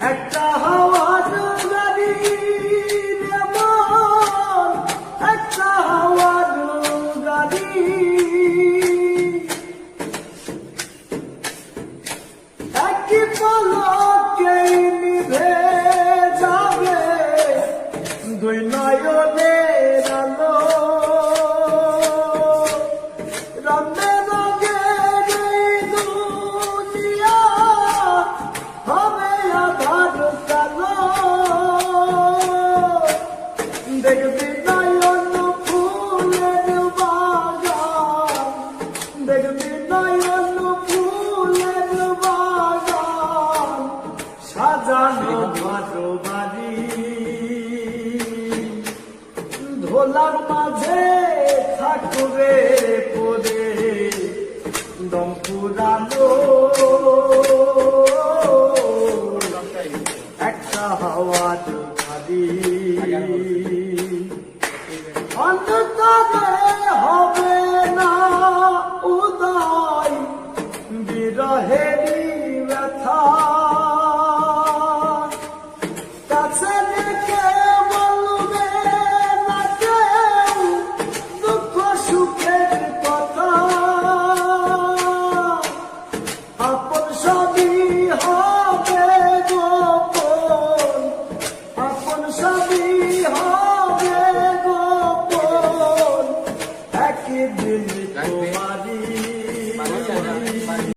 একটা হাওয়ার গাড়ি এমন, একটা হাওয়ার গাড়ি একই পলকেই নিভে যাবে দুই নয়নের আলো। রঙে রঙের এই দুনিয়া হবে আধার কালো। দেখবি নয়ন ফুলের বাগান, দেখবি নয়ন ফুলের বাগান, সাজানো ভালো বাড়ি। ধোলার মাঝে ঠাকুরে পরে দম পুরানো একটা হাওয়ার গাড়ি।